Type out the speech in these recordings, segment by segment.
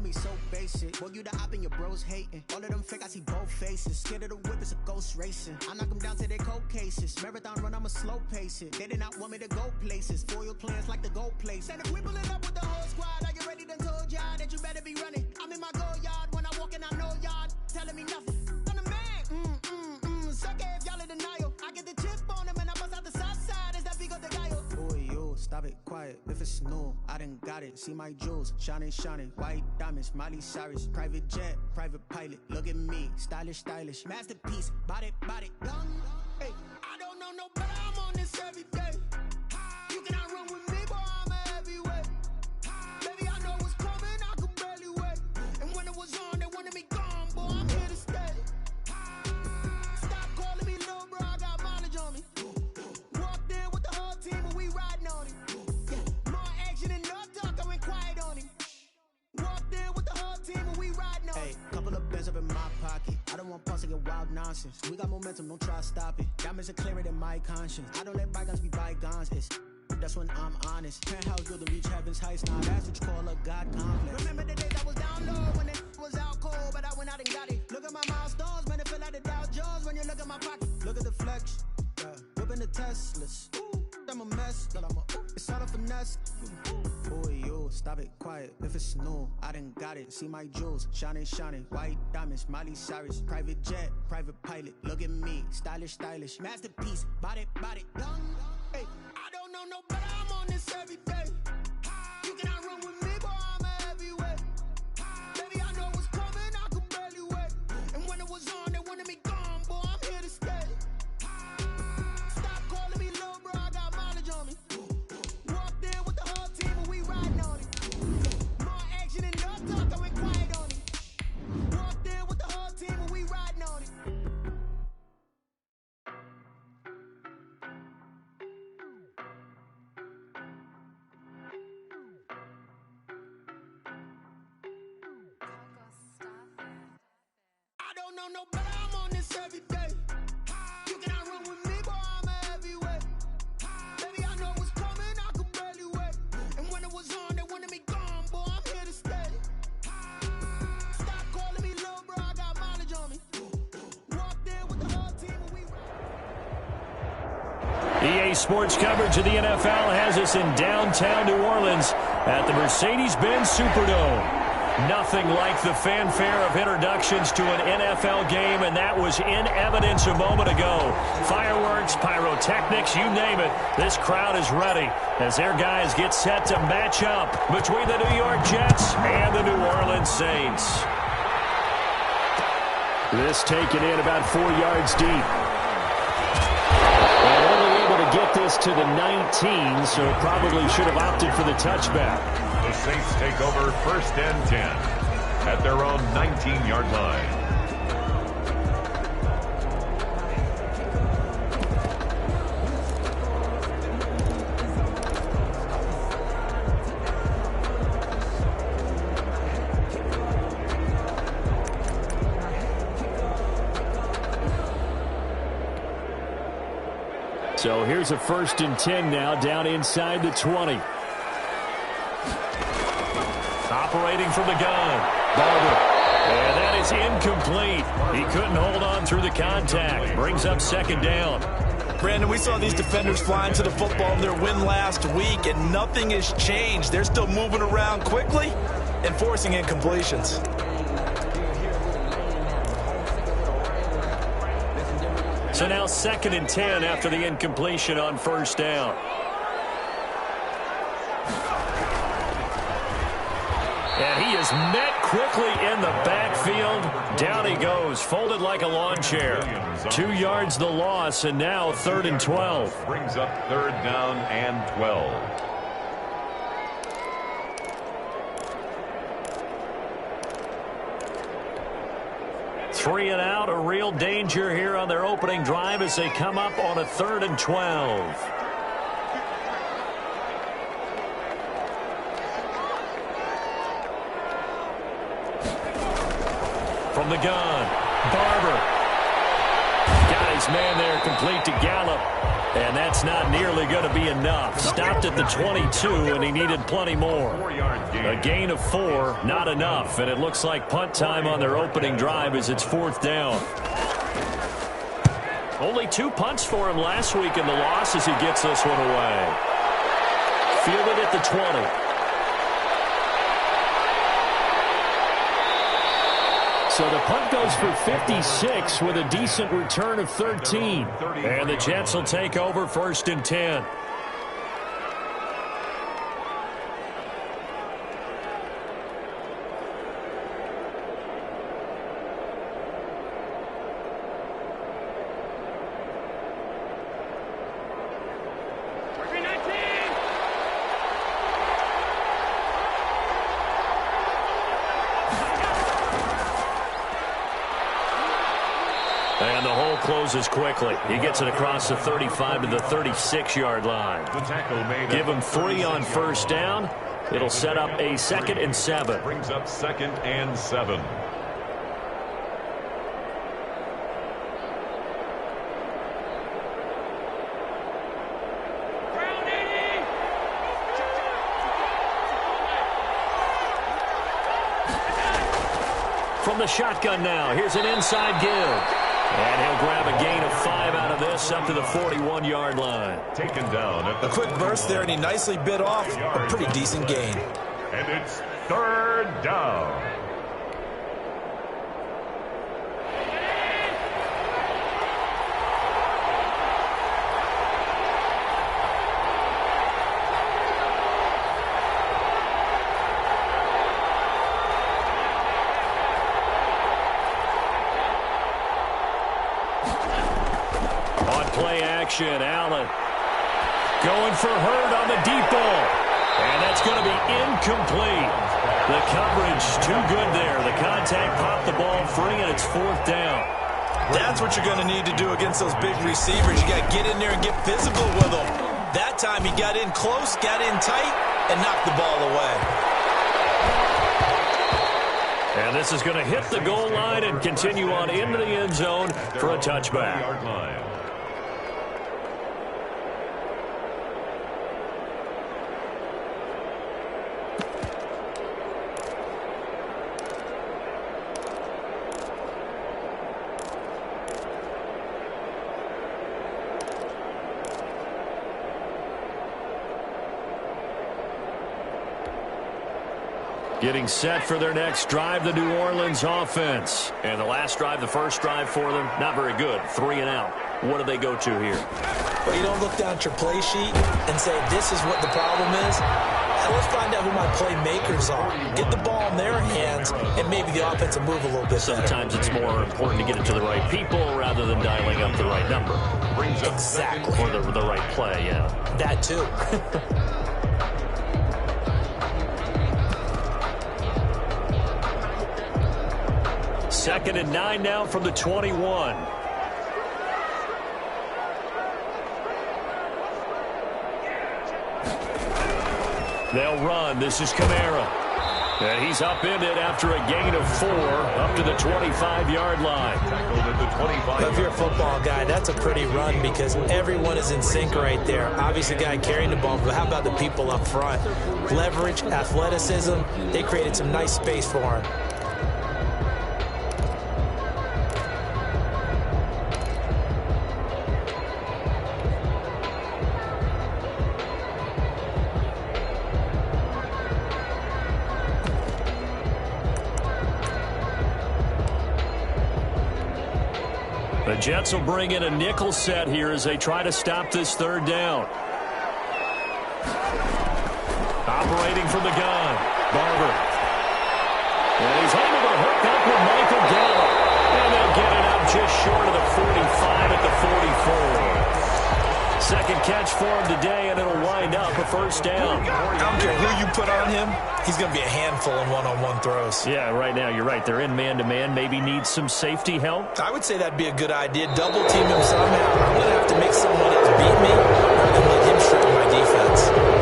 be so basic. Boy, you the op and your bros hating. All of them fake, I see both faces. Scared of the whip, it's a ghost racing. I knock them down to their cold cases. Marathon run, I'ma slow pace it. They did not want me to go places. Foil plans like the gold place. And if we pulling up with the whole squad, are you ready? Done told y'all that you better be running. I'm in my go yard when I walk in, I know y'all telling me nothing. I'm the man. Suck it if y'all in denial. I get the chip on them and I bust out the south side. Is that big of the guy? Boy, yo, stop it, quiet. If it's new, I done got it. See my jewels, shining, white diamonds, Miley Cyrus, private jet, private pilot. Look at me, stylish, masterpiece, body, young. Hey, I don't know no better. I'm on this every day. You cannot run with me, boy. I'm a heavyweight. Baby, I know what's coming. I could barely wait. And when it was on, they wanted me gone, boy. I'm here to stay. Stop calling me little bro. I got mileage on me. Walked in with the whole team, and we riding on him. Yeah, more action and no talk. I went quiet on him. Walked in with the whole team, and we riding on him. Hey, couple of bands up in my pocket. I don't want pulse to get wild nonsense. We got momentum, don't try to stop it. Diamonds are clearer than my conscience. I don't let bygones be bygones. That's when I'm honest. Penthouse building, reach heaven's heights. Now that's what you call a God complex. Remember the days I was down low when it was out cold, but I went out and got it. Look at my milestones, man, it feel like the Dow Jones when you look at my pocket. Look at the flex, yeah. Whipping the Teslas. Ooh, I'm a mess, but it's all a finesse. Boy, yo, stop it, quiet. If it's new, I done got it. See my jewels, shining, white diamonds, Miley Cyrus, private jet, private pilot. Look at me, stylish, masterpiece, body, young. Hey, I don't know no better. I'm on this every day. You cannot run with me, boy. I'm a heavyweight. Baby, I know what's coming. I could barely wait. And when it was on, they wanted me gone, boy. I'm here to stay. Stop calling me little bro. I got mileage on me. Walked in with the whole team, and we riding on it. More action and no talk. I went quiet on it. Walked in with the whole team, and we riding on it. I don't know no better. I'm on this every day. You cannot run with me, boy. I'm a heavyweight. Baby, I know what's coming. I could barely wait. And when it was on, they wanted me gone, boy. I'm here to stay. Stop calling me little bro. I got mileage on me. Walked in with the whole team, and we. EA Sports coverage of the NFL has us in downtown New Orleans at the Mercedes-Benz Superdome. Nothing like the fanfare of introductions to an NFL game, and that was in evidence a moment ago. Fireworks, pyrotechnics, you name it. This crowd is ready as their guys get set to match up between the New York Jets and the New Orleans Saints. This taken in about 4 yards deep. And only able to get this to the 19, so probably should have opted for the touchback. The Saints take over 1st and 10 at their own 19-yard line. So here's a 1st and 10 now down inside the 20. Operating from the gun, Barber. And that is incomplete. He couldn't hold on through the contact. Brings up 2nd down. Brandon, we saw these defenders flying to the football in their win last week, and nothing has changed. They're still moving around quickly and forcing incompletions. So now 2nd and 10 after the incompletion on 1st down. And he is met quickly in the backfield. Down he goes, folded like a lawn chair. 2 yards the loss, and now 3rd and 12. Brings up 3rd down and 12. Three and out, a real danger here on their opening drive as they come up on a 3rd and 12. From the gun, Barber. Got his man there, complete to Gallup. And that's not nearly going to be enough. Stopped at the 22, and he needed plenty more. A gain of 4, not enough. And it looks like punt time on their opening drive as it's 4th down. Only 2 punts for him last week in the loss as he gets this one away. Fielded at the 20. So the punt goes for 56 with a decent return of 13. And the Jets will take over 1st and 10. And the hole closes quickly. He gets it across the 35 to the 36-yard line. Give him 3 on 1st down. It'll set up a 2nd and 7. Brings up 2nd and 7. From the shotgun now, here's an inside give. And he'll grab a gain of 5 out of this up to the 41-yard line. Taken down at the a quick burst there, and he nicely bit off a pretty decent gain. And it's 3rd down. Allen going for Hurd on the deep ball. And that's going to be incomplete. The coverage too good there. The contact popped the ball free, and it's 4th down. That's what you're going to need to do against those big receivers. You got to get in there and get physical with them. That time he got in close, got in tight, and knocked the ball away. And this is going to hit the goal line and continue on into the end zone for a touchback. Getting set for their next drive, the New Orleans offense. And the last drive, the first drive for them, not very good. 3 and out. What do they go to here? Well, you don't look down at your play sheet and say, this is what the problem is. Now let's find out who my playmakers are. Get the ball in their hands, and maybe the offense will move a little bit better. Sometimes it's more important to get it to the right people rather than dialing up the right number. Exactly. Or the right play, yeah. That too. 2nd and 9 now from the 21. They'll run. This is Kamara. And he's upended after a gain of 4 up to the 25-yard line. If you're a football guy, that's a pretty run because everyone is in sync right there. Obviously, the guy carrying the ball, but how about the people up front? Leverage, athleticism, they created some nice space for him. The Jets will bring in a nickel set here as they try to stop this 3rd down. Operating from the gun, Barber. And he's able to hook up with Michael Gallup. And they'll get it up just short of the 45 at the 44. Second catch for him today, and it'll wind up a 1st down. I don't care who you put on him, he's going to be a handful in one-on-one throws. Yeah, right now, you're right. They're in man-to-man. Maybe need some safety help. I would say that'd be a good idea. Double team him somehow. I'm going to have to make someone else beat me rather than let him shred my defense.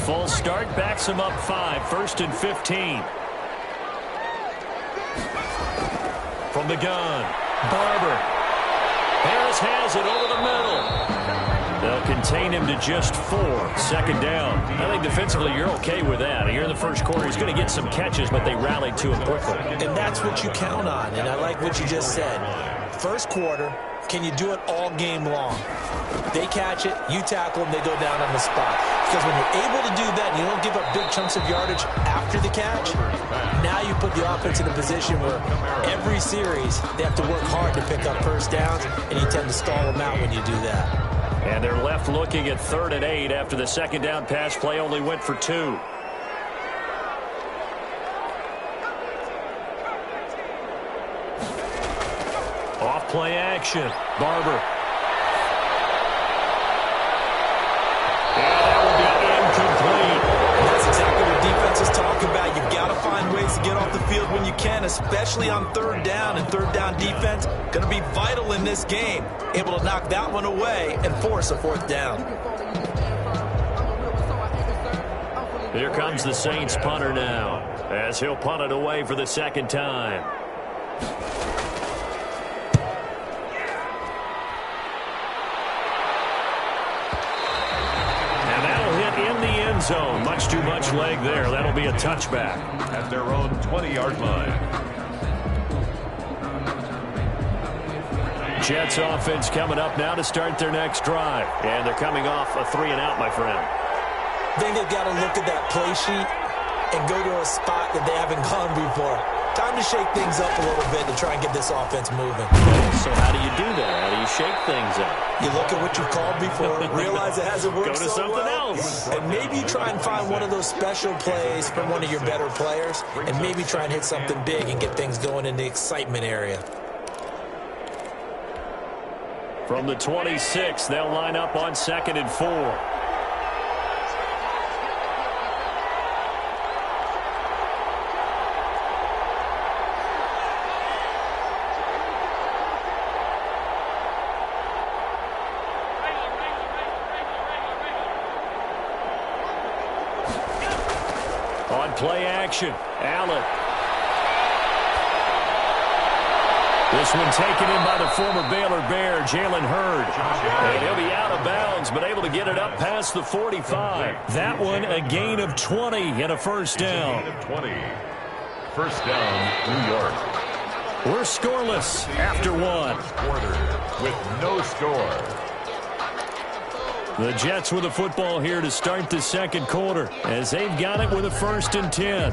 false start backs him up 5, 1st and 15. From the gun, Barber. Harris has it over the middle. They'll contain him to just 4, 2nd down. I think defensively you're okay with that. Here in the first quarter, he's going to get some catches, but they rallied to him quickly. And that's what you count on, and I like what you just said. First quarter, can you do it all game long? They catch it, you tackle them, they go down on the spot. Because when you're able to do that and you don't give up big chunks of yardage after the catch, now you put the offense in a position where every series they have to work hard to pick up first downs, and you tend to stall them out when you do that. And they're left looking at 3rd and 8 after the 2nd down pass play only went for 2. Off play action. Barber. And that will be incomplete. That's exactly what defense is talking about. You've got to find ways to get off the field when you can, especially on 3rd down. And 3rd down defense going to be vital in this game. Able to knock that one away and force a 4th down. Here comes the Saints punter now, as he'll punt it away for the 2nd time. And that'll hit in the end zone. Much too much leg there. That'll be a touchback. At their own 20-yard line. Jets offense coming up now to start their next drive. And they're coming off a 3-and-out, my friend. I think they've got to look at that play sheet and go to a spot that they haven't gone before. Time to shake things up a little bit to try and get this offense moving. So how do you do that? How do you shake things up? You look at what you've called before, realize it hasn't worked Go to so something well, else. and maybe you try and find one of those special plays from one of your better players, and maybe try and hit something big and get things going in the excitement area. From the 26, they'll line up on 2nd and 4. On play action, Allen. This one taken in by the former Baylor Bear, Jalen Hurd. And he'll be out of bounds, but able to get it up past the 45. That one a gain of 20 and a 1st down. 20. 1st down, New York. We're scoreless after 1. Quarter with no score. The Jets with the football here to start the 2nd quarter, as they've got it with a 1st and 10.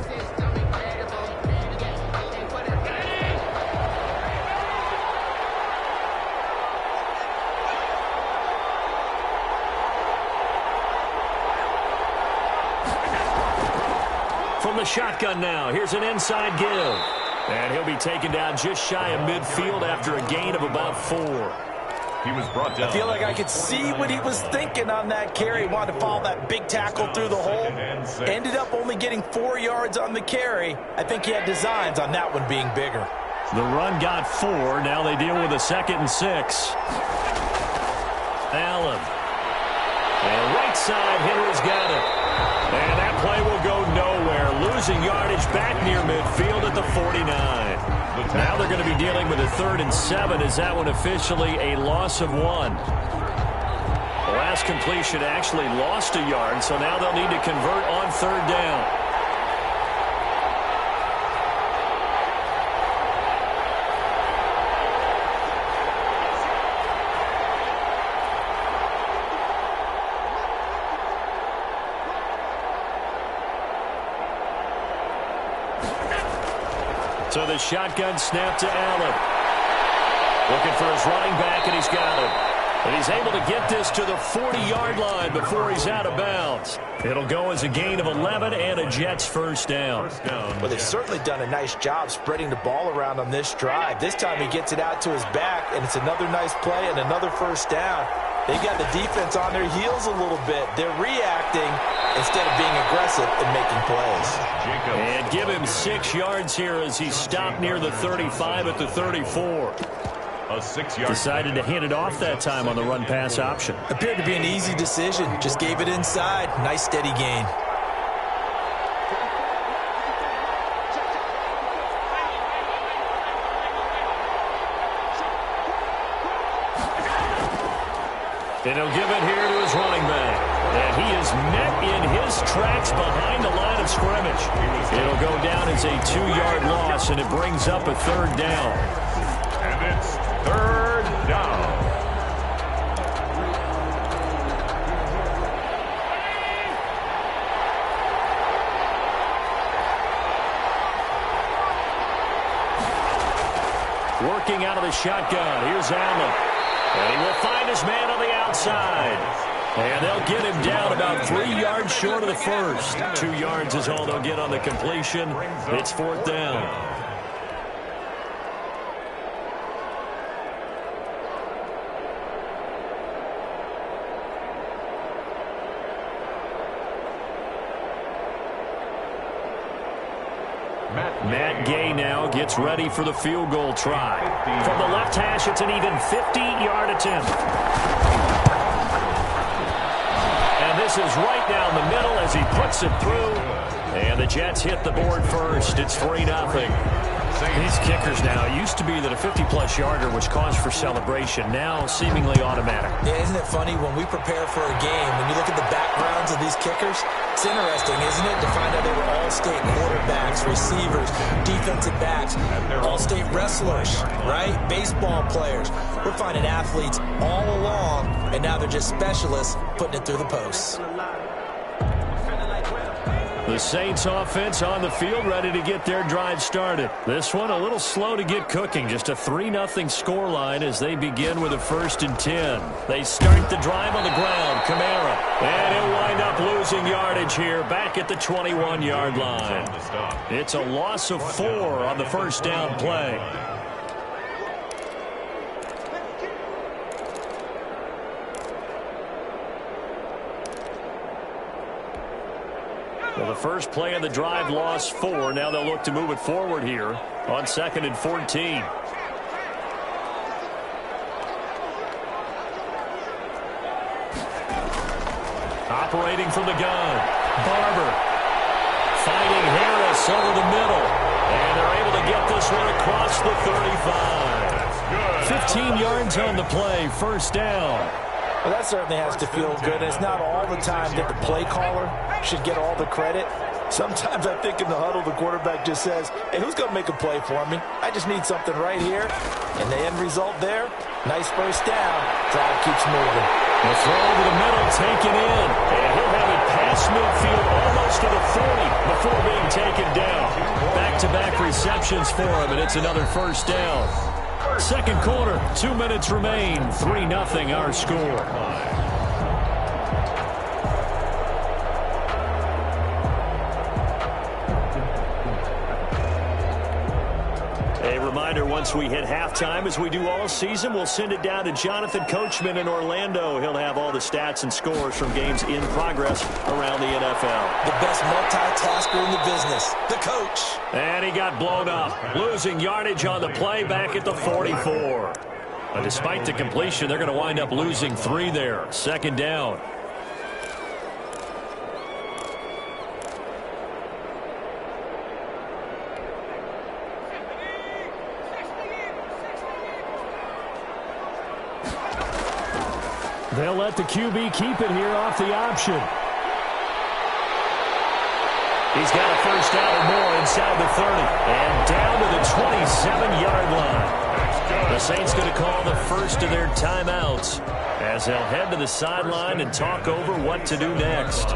From the shotgun now, here's an inside give. And he'll be taken down just shy of midfield after a gain of about 4. He was brought down. I feel like I could see what he was thinking on that carry. He wanted to follow that big tackle through the hole. Ended up only getting 4 yards on the carry. I think he had designs on that one being bigger. The run got 4. Now they deal with a 2nd and 6. Allen. And right side, Henry's got it. And that play will go nowhere. Losing yardage back near midfield at the 49. Now they're going to be dealing with a 3rd and 7. Is that one officially a loss of 1? The last completion actually lost a yard, so now they'll need to convert on 3rd down. So the shotgun snap to Allen. Looking for his running back, and he's got him. And he's able to get this to the 40-yard line before he's out of bounds. It'll go as a gain of 11 and a Jets 1st down. Well, they've certainly done a nice job spreading the ball around on this drive. This time he gets it out to his back, and it's another nice play and another 1st down. They've got the defense on their heels a little bit. They're reacting instead of being aggressive and making plays. And give him 6 yards here as he stopped near the 35 at the 34. A 6-yard. Decided to hand it off that time on the run-pass option. Appeared to be an easy decision. Just gave it inside. Nice steady gain. And he'll give it here to his running back. And he is met in his tracks behind the line of scrimmage. It'll go down as a 2-yard loss, and it brings up a third down. And it's third down. Working out of the shotgun. Here's Allen. And he will find his man on the outside. And they'll get him down about 3 yards short of the first. 2 yards is all they'll get on the completion. It's fourth down. Matt Gay now gets ready for the field goal try. From the left hash, it's an even 50-yard attempt. And this is right down the middle as he puts it through. And the Jets hit the board first. It's 3-0. These kickers now, it used to be that a 50-plus yarder was cause for celebration. Now, seemingly automatic. Yeah, isn't it funny when we prepare for a game, when you look at the backgrounds of these kickers, it's interesting, isn't it, to find out they were all-state quarterbacks, receivers, defensive backs, all-state wrestlers, right? Baseball players. We're finding athletes all along, and now they're just specialists putting it through the posts. The Saints offense on the field, ready to get their drive started. This one a little slow to get cooking. Just a 3-0 scoreline as they begin with a 1st and 10. They start the drive on the ground. Kamara. And he'll wind up losing yardage here back at the 21-yard line. It's a loss of 4 on the first down play. Well, the first play of the drive lost 4. Now they'll look to move it forward here on 2nd and 14. Operating from the gun. Barber. Fighting Harris over the middle. And they're able to get this one across the 35. 15 yards on the play. First down. Well, that certainly has to feel good. It's not all the time that the play caller should get all the credit. Sometimes I think in the huddle, the quarterback just says, hey, who's going to make a play for me? I just need something right here. And the end result there, nice first down. Drive keeps moving. The throw over the middle, taken in. And he'll have it past midfield almost to the 40 before being taken down. Back-to-back receptions for him, and it's another first down. Second quarter, 2 minutes remain. 3-0 our score. A reminder, once we hit halftime, as we do all season, we'll send it down to Jonathan Coachman in Orlando. He'll have all the stats and scores from games in progress around the NFL. The best multitasker in the business, the coach. And he got blown up, losing yardage on the play back at the 44. But despite the completion, they're going to wind up losing 3 there. Second down. They'll let the QB keep it here off the option. He's got a first down or more inside the 30. And down to the 27-yard line. The Saints going to call the first of their timeouts as they'll head to the sideline and talk over what to do next.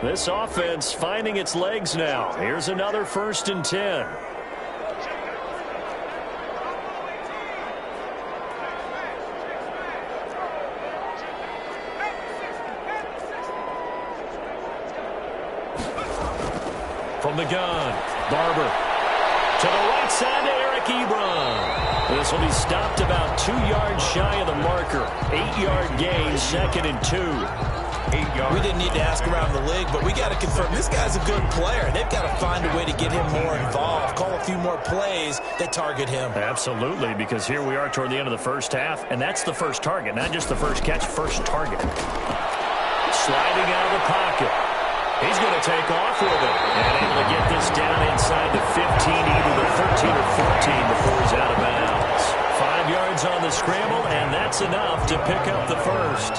This offense finding its legs now. Here's another 1st and 10. From the gun, Barber. To the right side to Eric Ebron. This will be stopped about 2 yards shy of the marker. 8-yard gain, 2nd and 2. 8 yards. We didn't need to ask around the league, but we got to confirm this guy's a good player. They've got to find a way to get him more involved, call a few more plays that target him. Absolutely, because here we are toward the end of the first half, and that's the first target, not just the first catch, first target. Sliding out of the pocket. He's going to take off with it. And able to get this down inside the 15, either the 13 or 14 before he's out of bounds. 5 yards on the scramble, and that's enough to pick up the first.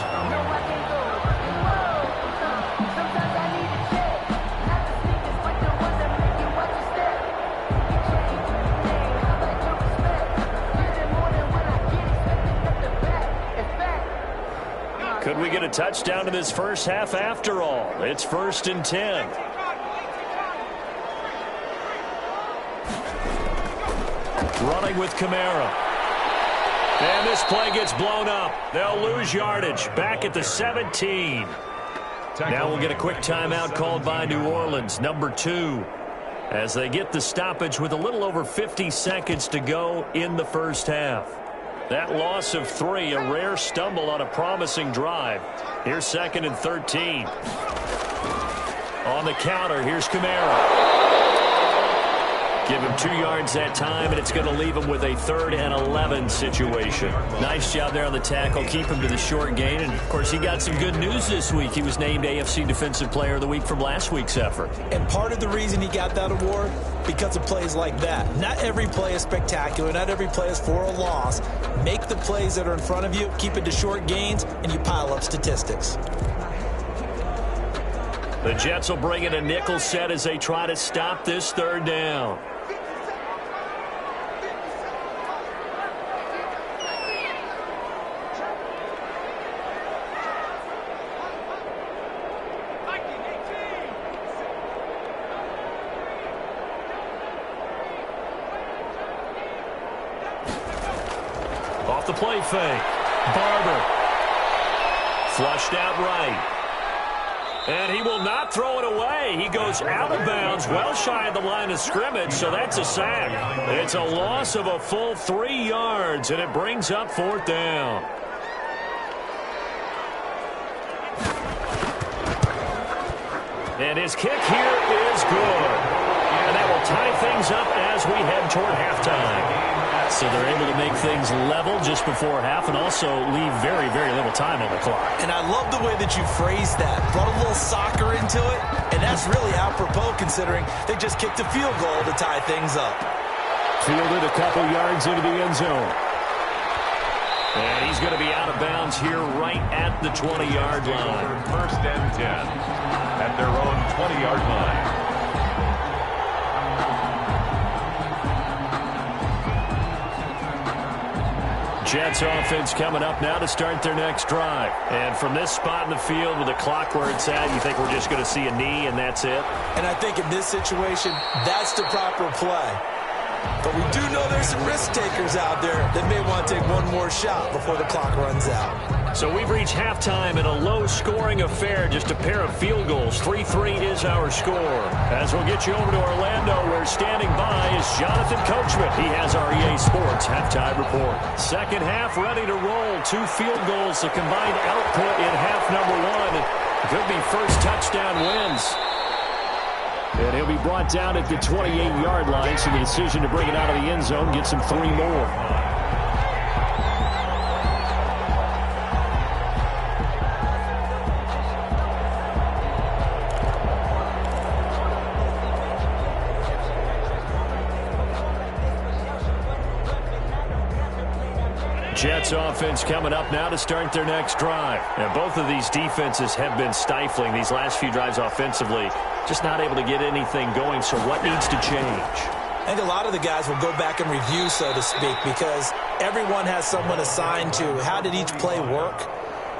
Could we get a touchdown in this first half after all? It's 1st and 10. Running with Kamara. And this play gets blown up. They'll lose yardage. Back at the 17. Now we'll get a quick timeout called by New Orleans, number 2. As they get the stoppage with a little over 50 seconds to go in the first half. That loss of 3, a rare stumble on a promising drive. Here's 2nd and 13. On the counter, here's Kamara. Give him 2 yards that time, and it's going to leave him with a 3rd and 11 situation. Nice job there on the tackle. Keep him to the short gain. And, of course, he got some good news this week. He was named AFC Defensive Player of the Week from last week's effort. And part of the reason he got that award, because of plays like that. Not every play is spectacular. Not every play is for a loss. Make the plays that are in front of you, keep it to short gains, and you pile up statistics. The Jets will bring in a nickel set as they try to stop this 3rd down. Off the play fake. Barber. Flushed out right. And he will not throw it away. He goes out of bounds, well shy of the line of scrimmage, so that's a sack. It's a loss of a full 3 yards, and it brings up 4th down. And his kick here is good. And that will tie things up as we head toward halftime. So they're able to make things level just before half and also leave very, very little time on the clock. And I love the way that you phrased that. Brought a little soccer into it, and that's really apropos considering they just kicked a field goal to tie things up. Fielded a couple yards into the end zone. And he's going to be out of bounds here right at the 20-yard line. 1st and 10 at their own 20-yard line. Jets offense coming up now to start their next drive. And from this spot in the field with the clock where it's at, you think we're just going to see a knee and that's it? And I think in this situation, that's the proper play. But we do know there's some risk takers out there that may want to take one more shot before the clock runs out. So we've reached halftime in a low-scoring affair, just a pair of field goals. 3-3 is our score. As we'll get you over to Orlando, where standing by is Jonathan Coachman. He has our EA Sports halftime report. Second half ready to roll. 2 field goals, the combined output in half number 1. Could be first touchdown wins. And he'll be brought down at the 28-yard line, so the decision to bring it out of the end zone gets him 3 more. Jets offense coming up now to start their next drive. And both of these defenses have been stifling these last few drives offensively. Just not able to get anything going, so what needs to change? I think a lot of the guys will go back and review, so to speak, because everyone has someone assigned to how did each play work.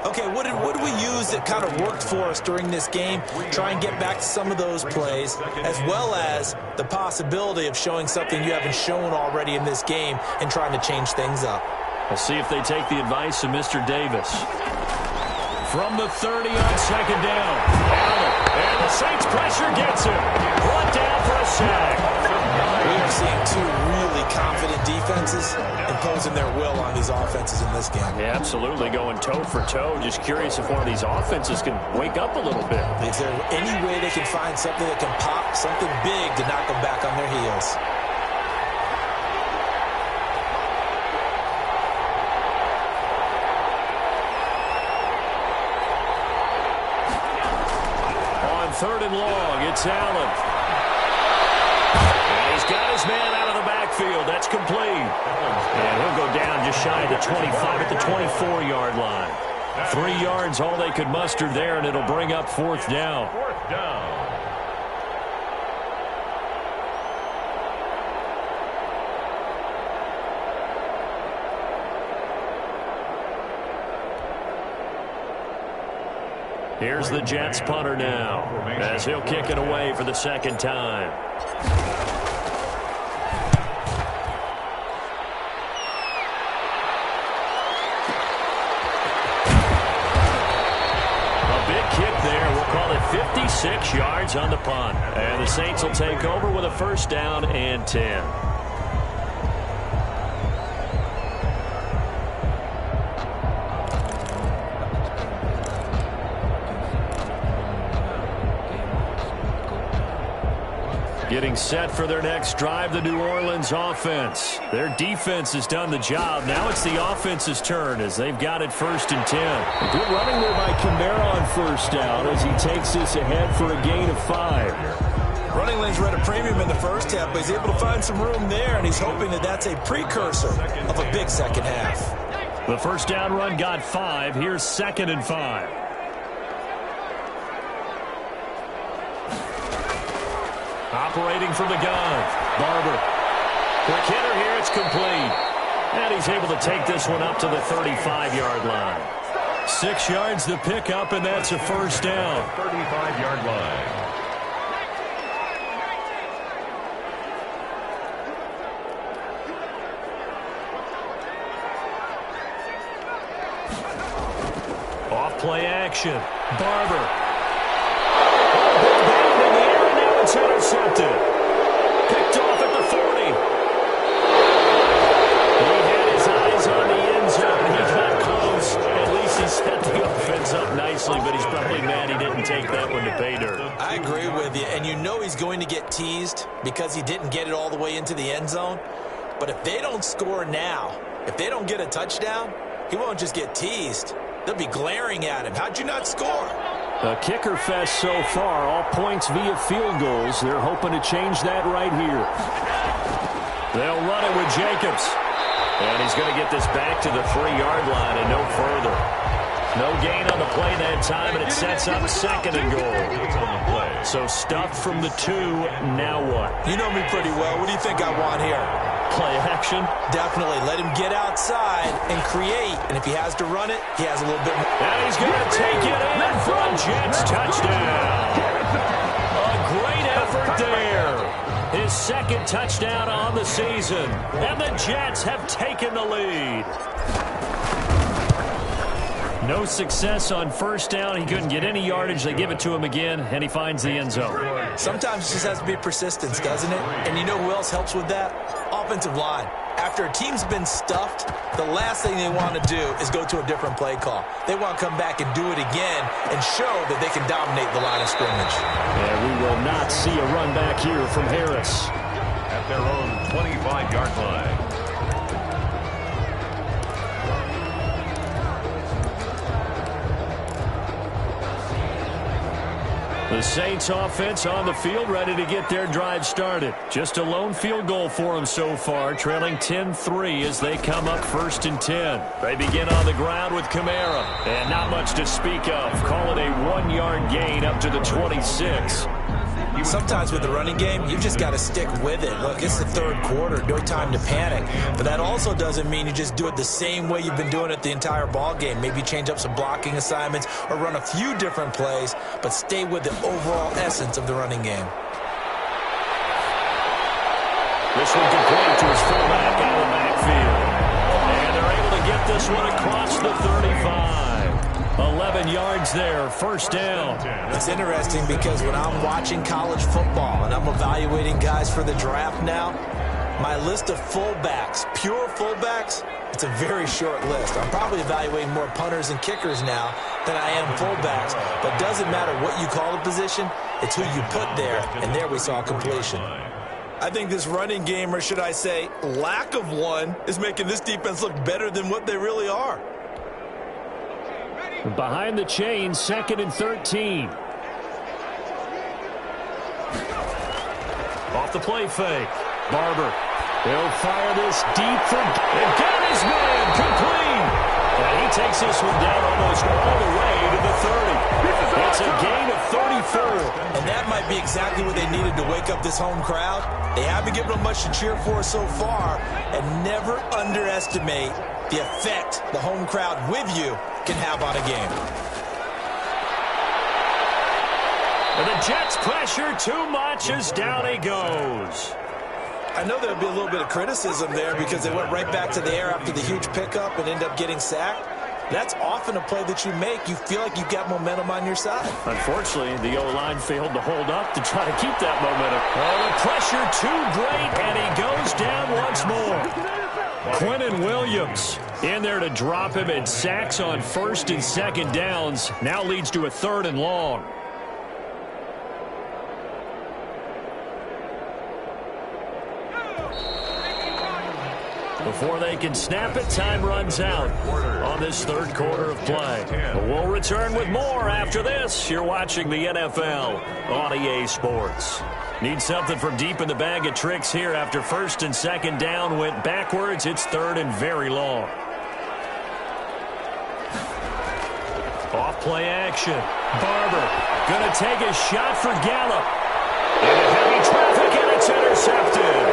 Okay, what did we use that kind of worked for us during this game? Try and get back to some of those plays, as well as the possibility of showing something you haven't shown already in this game and trying to change things up. We'll see if they take the advice of Mr. Davis. From the 30 on second down. Allen. And the Saints pressure gets him. Brought down for a sack. We are seeing two really confident defenses imposing their will on these offenses in this game. Yeah, absolutely, going toe for toe. Just curious if one of these offenses can wake up a little bit. Is there any way they can find something that can pop, something big to knock them back on their heels? Third and long, it's Allen. And he's got his man out of the backfield. That's complete. And he'll go down just shy of the 25 at the 24-yard line. 3 yards, all they could muster there, and it'll bring up fourth down. Fourth down. Here's the Jets punter now, as he'll kick it away for the second time. A big kick there. We'll call it 56 yards on the punt. And the Saints will take over with a first down and 10. Getting set for their next drive, the New Orleans offense. Their defense has done the job. Now it's the offense's turn as they've got it first and 10. Good running there by Kamara on first down as he takes this ahead for a gain of 5. Running lanes were at a premium in the first half, but he's able to find some room there, and he's hoping that that's a precursor of a big second half. The first down run got 5. Here's second and 5. Operating from the gun, Barber. Quick hitter here, it's complete. And he's able to take this one up to the 35-yard line. 6 yards the pickup, and that's a first down. 35-yard line. Off play action, Barber. It's intercepted. Picked off at the 40. He had his eyes on the end zone. He got close. At least he set the offense up nicely, but he's probably mad he didn't take that one to pay dirt. I agree with you, and you know he's going to get teased because he didn't get it all the way into the end zone. But if they don't score now, if they don't get a touchdown, he won't just get teased. They'll be glaring at him. How'd you not score? A kicker fest so far, all points via field goals. They're hoping to change that right here. They'll run it with Jacobs. And he's going to get this back to the 3-yard line and no further. No gain on the play that time, and it sets up second and goal. So stuffed from the 2, now what? You know me pretty well. What do you think I want here? Play action? Definitely. Let him get outside and create. And if he has to run it, he has a little bit more. And he's going to take it in from Jets touchdown. A great effort there. His second touchdown on the season. And the Jets have taken the lead. No success on first down. He couldn't get any yardage. They give it to him again, and he finds the end zone. Sometimes it just has to be persistence, doesn't it? And you know who else helps with that? Offensive line. After a team's been stuffed, the last thing they want to do is go to a different play call. They want to come back and do it again and show that they can dominate the line of scrimmage. And we will not see a run back here from Harris. At their own 25-yard line. The Saints offense on the field, ready to get their drive started. Just a lone field goal for them so far, trailing 10-3 as they come up first and 10. They begin on the ground with Kamara, and not much to speak of. Call it a 1-yard gain up to the 26. Sometimes with the running game, you just got to stick with it. Look, it's the third quarter, no time to panic. But that also doesn't mean you just do it the same way you've been doing it the entire ball game. Maybe change up some blocking assignments or run a few different plays, but stay with the overall essence of the running game. This one complete to his fullback out of the backfield. And they're able to get this one across the 35. 11 yards there, first down. It's interesting because when I'm watching college football and I'm evaluating guys for the draft now, my list of fullbacks, pure fullbacks, it's a very short list. I'm probably evaluating more punters and kickers now than I am fullbacks. But it doesn't matter what you call the position, it's who you put there, and there we saw completion. I think this running game, or should I say lack of one, is making this defense look better than what they really are. Behind the chain, 2nd and 13. Off the play fake. Barber. He'll fire this deep for... And got his man complete. And he takes this one down almost all the way to the 30. It's a gain of 34. And that might be exactly what they needed to wake up this home crowd. They haven't given them much to cheer for so far. And never underestimate the effect the home crowd with you can have on a game. And the Jets pressure too much as down he goes. I know there'll be a little bit of criticism there because they went right back to the air after the huge pickup and end up getting sacked. That's often a play that you make. You feel like you've got momentum on your side. Unfortunately, the O-line failed to hold up to try to keep that momentum. Oh, the pressure too great, and he goes down once more. Quentin Williams in there to drop him, and sacks on 1st and 2nd downs. Now leads to a 3rd and long. Before they can snap it, time runs out on this 3rd quarter of play. But we'll return with more after this. You're watching the NFL on EA Sports. Need something from deep in the bag of tricks here after 1st and 2nd down went backwards. It's 3rd and very long. Off play action. Barber going to take a shot for Gallup. Into heavy traffic, and it's intercepted.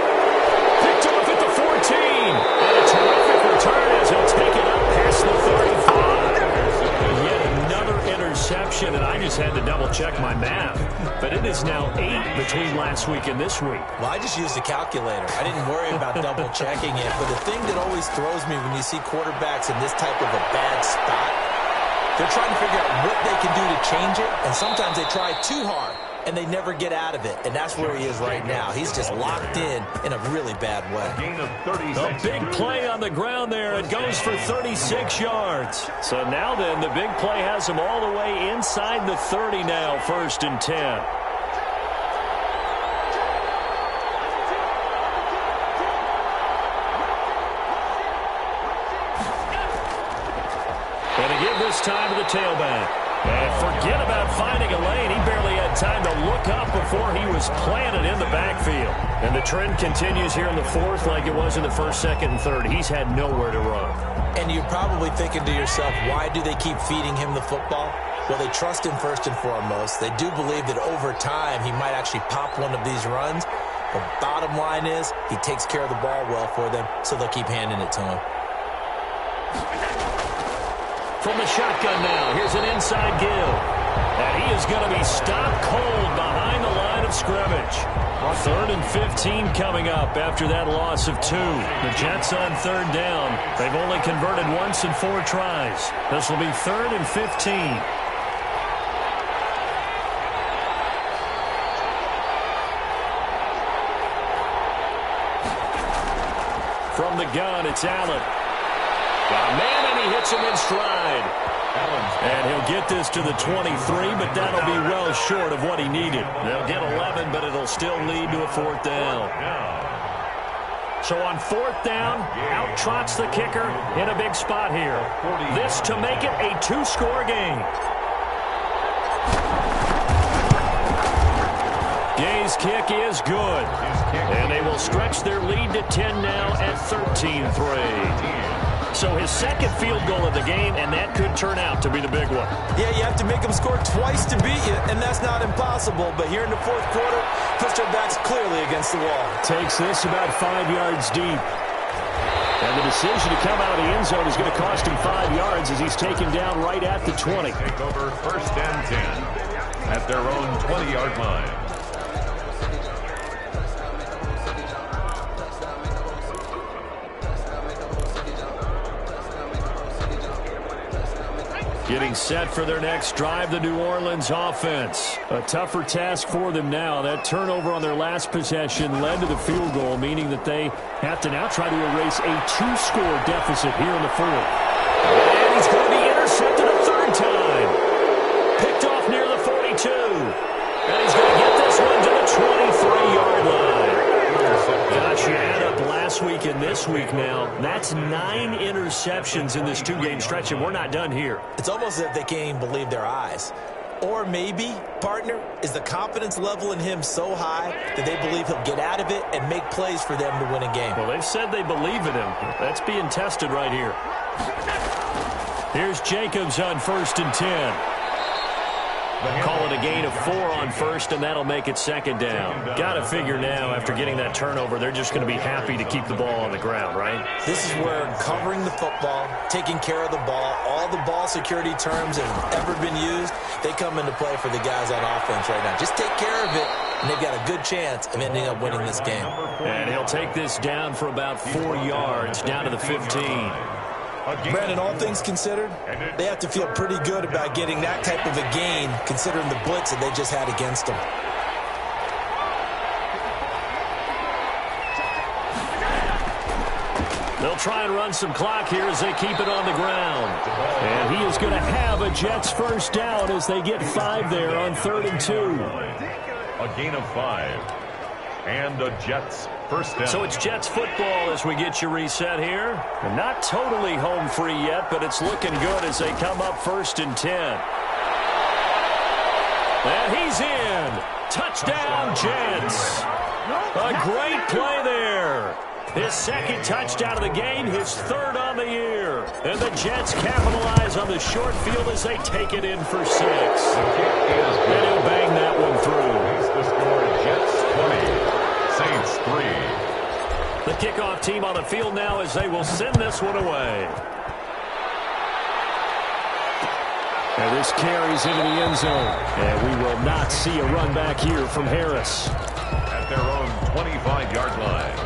Picked off at the 14. And a terrific return as he'll take it up past the 35. Yet another interception, and I just had to double-check my math. But it is now 8 between last week and this week. Well, I just used a calculator. I didn't worry about double-checking it. But the thing that always throws me when you see quarterbacks in this type of a bad spot, they're trying to figure out what they can do to change it, and sometimes they try too hard, and they never get out of it. And that's where he is right now. He's just locked in a really bad way. Gain of 36. A big play on the ground there. It goes for 36 yards. So now then, the big play has him all the way inside the 30 now, 1st and 10. And to give this time to the tailback. And forget about finding a lane. He barely had time to look up before he was planted in the backfield. And the trend continues here in the 4th like it was in the 1st, 2nd, and 3rd. He's had nowhere to run. And you're probably thinking to yourself, why do they keep feeding him the football? Well, they trust him first and foremost. They do believe that over time he might actually pop one of these runs. The bottom line is he takes care of the ball well for them, so they'll keep handing it to him. From the shotgun now, here's an inside give. And he is going to be stopped cold behind the line of scrimmage. 3rd and 15 coming up after that loss of 2. The Jets on 3rd down. They've only converted once in 4 tries. This will be 3rd and 15. From the gun, it's Allen. Got a man, and he hits him in stride. And he'll get this to the 23, but that'll be well short of what he needed. They'll get 11, but it'll still lead to a 4th down. So on 4th down, out trots the kicker in a big spot here. This to make it a 2-score game. Gay's kick is good. And they will stretch their lead to 10 now at 13-3. So his 2nd field goal of the game, and that could turn out to be the big one. Yeah, you have to make them score twice to beat you, and that's not impossible. But here in the 4th quarter, puts their backs clearly against the wall. Takes this about 5 yards deep. And the decision to come out of the end zone is going to cost him 5 yards as he's taken down right at the 20. Take over 1st and 10 at their own 20-yard line. Getting set for their next drive, the New Orleans offense. A tougher task for them now. That turnover on their last possession led to the field goal, meaning that they have to now try to erase a 2-score deficit here in the fourth. And he's going to be intercepted a third time. Picked off near the 42. And he's going to get this one to the 23-yard line. Gosh, you add up last week and this week now. That's 9 interceptions in this 2-game stretch, and we're not done here. It's almost as if they can't even believe their eyes. Or maybe, partner, is the confidence level in him so high that they believe he'll get out of it and make plays for them to win a game. Well, they've said they believe in him. That's being tested right here. Here's Jacobs on 1st and 10. Call it a gain of 4 on first, and that'll make it second down. Got to figure now, after getting that turnover, they're just going to be happy to keep the ball on the ground, right? This is where covering the football, taking care of the ball, all the ball security terms that have ever been used, they come into play for the guys on offense right now. Just take care of it, and they've got a good chance of ending up winning this game. And he'll take this down for about 4 yards, down to the 15. Brandon, all things considered, they have to feel pretty good about getting that type of a gain, considering the blitz that they just had against them. They'll try and run some clock here as they keep it on the ground. And he is going to have a Jets first down as they get 5 there on 3rd and 2. A gain of 5. And the Jets first down. So it's Jets football as we get you reset here. And not totally home free yet, but it's looking good as they come up 1st and 10. And he's in. Touchdown, Jets. A great play there. His second touchdown of the game, his 3rd on the year. And the Jets capitalize on the short field as they take it in for 6. And he'll bang that one through. He's the score, Jets 20. Saints 3. The kickoff team on the field now as they will send this one away. And this carries into the end zone. And we will not see a run back here from Harris. At their own 25-yard line.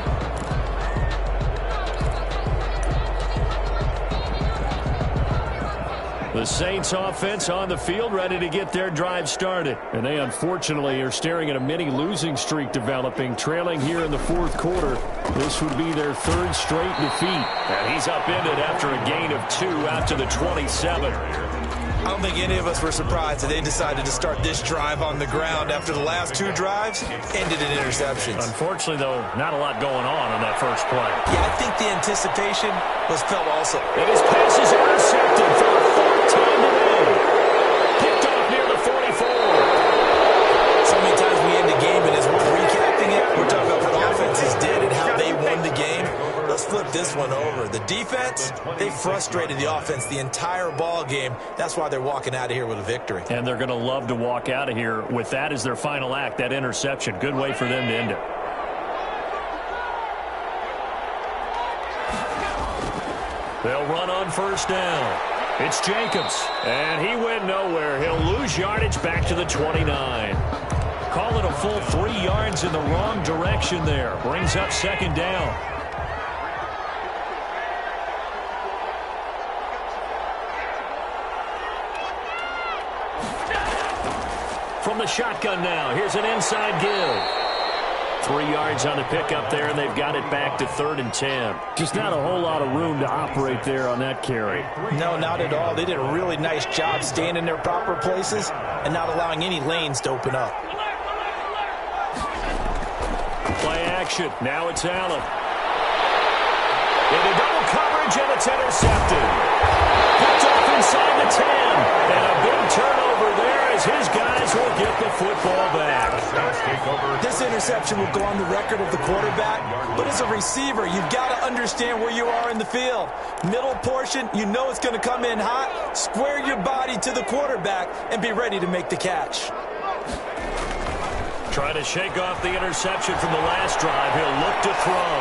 The Saints offense on the field, ready to get their drive started. And they unfortunately are staring at a mini losing streak developing, trailing here in the 4th quarter. This would be their 3rd straight defeat. And he's upended after a gain of 2 out to the 27. I don't think any of us were surprised that they decided to start this drive on the ground after the last 2 drives ended in interceptions. Unfortunately, though, not a lot going on that first play. Yeah, I think the anticipation was felt also. And his pass is intercepted for the 4th time today. Picked off near the 44. So many times we end a game, and as we're recapping it, we're talking about what offenses did and how they won the game. Let's flip this one over. The defense, they frustrated the offense the entire ball game. That's why they're walking out of here with a victory. And they're going to love to walk out of here with that as their final act, that interception. Good way for them to end it. They'll run on 1st down. It's Jacobs, and he went nowhere. He'll lose yardage back to the 29. Call it a full 3 yards in the wrong direction there. Brings up 2nd down. From the shotgun now, here's an inside give. 3 yards on the pickup there, and they've got it back to 3rd and 10. Just not a whole lot of room to operate there on that carry. No, not at all. They did a really nice job staying in their proper places and not allowing any lanes to open up. Play action. Now it's Allen. Into double coverage, and it's intercepted. Picked off inside the 10. And a big turnover there as his guys will get the football back. This interception will go on the record of the quarterback, but as a receiver, you've got to understand where you are in the field. Middle portion, you know it's going to come in hot. Square your body to the quarterback and be ready to make the catch. Trying to shake off the interception from the last drive. He'll look to throw.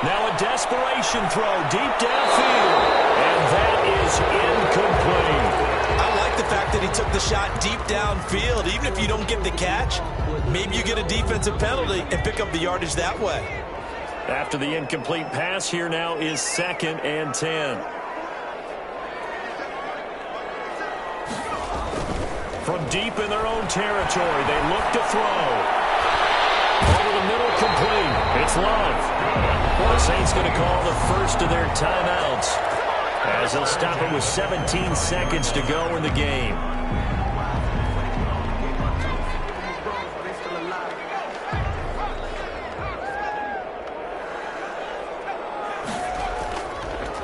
Now a desperation throw deep downfield. And that is incomplete. I like the fact that he took the shot deep downfield. Even if you don't get the catch, maybe you get a defensive penalty and pick up the yardage that way. After the incomplete pass, here now is 2nd and 10. From deep in their own territory, they look to throw. Over the middle, complete. It's Love. The Saints going to call the first of their timeouts, as they'll stop it with 17 seconds to go in the game.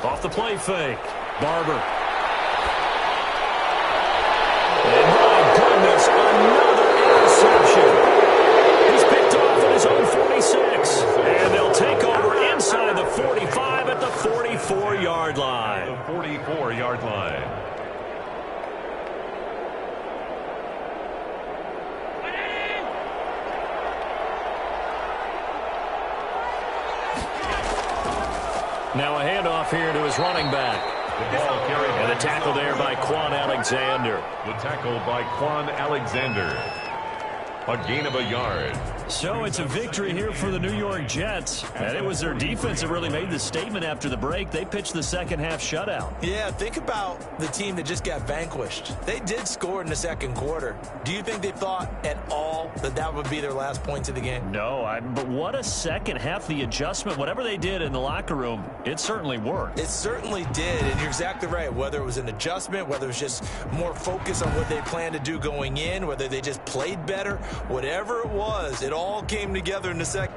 Off the play fake. Barber. And my goodness, another interception. He's picked off at his own 46. And they'll take over inside the 45 at the 44-yard line. The 44-yard line. Now a handoff here to his running back. The ball carried. And a tackle there by Quan Alexander. The tackle by Quan Alexander. A gain of a yard. So it's a victory here for the New York Jets. And it was their defense that really made the statement after the break. They pitched the second half shutout. Yeah, think about the team that just got vanquished. They did score in the second quarter. Do you think they thought at all that that would be their last points of the game? No, but what a second half. The adjustment, whatever they did in the locker room, it certainly worked. It certainly did, and you're exactly right. Whether it was an adjustment, whether it was just more focus on what they planned to do going in, whether they just played better, whatever it was, it all came together in the second.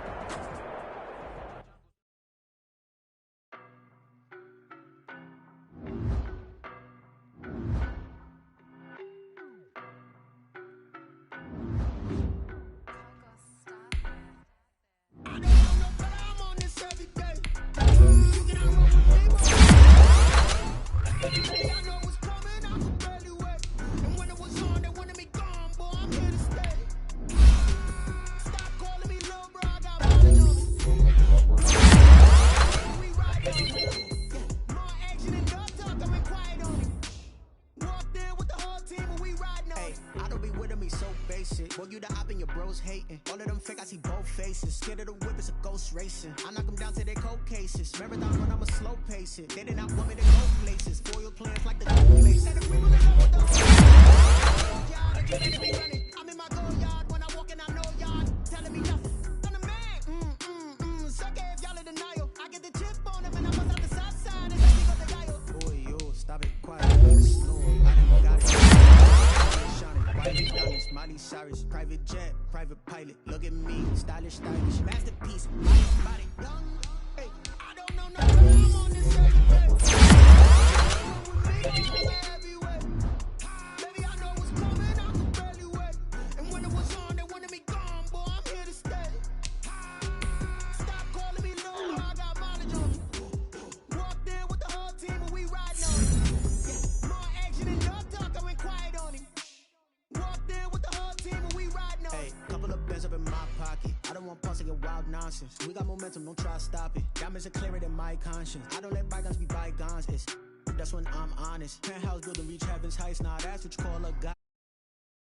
Racing. I knock them down to their cold cases. Marathon run, I'ma slow pace it. They did not want me to go places. Foil plans like the place. I'm in my go yard when I walk in, I know y'all telling me nothing. I'm the man. Suck it if y'all in denial. I get the chip on them and I bust out the south side and let me go the dial. Boy, yo, stop it, quiet. Slow, I done got it. Shining, white diamonds, Miley Cyrus, private jet, private pilot. Look at me, stylish, masterpiece. Body, young. Hey, I don't know no I'm on this everywhere. Baby, I know what's coming, I can barely wait. And when it was on, they wanted me gone, boy, I'm here to stay. Stop calling me low, I got mileage on me. Walked in with the whole team and we riding on it. More action and no talk, I went quiet on him. Walked in with the whole team and we riding on it. Couple of bands up in my pocket. I don't want pause to get wild nonsense. We got momentum, don't try to stop it. Diamonds are clearer than my conscience. I don't let bygones be bygones. That's when I'm honest. Penthouse building, reach heaven's heights. Now that's what you call a god.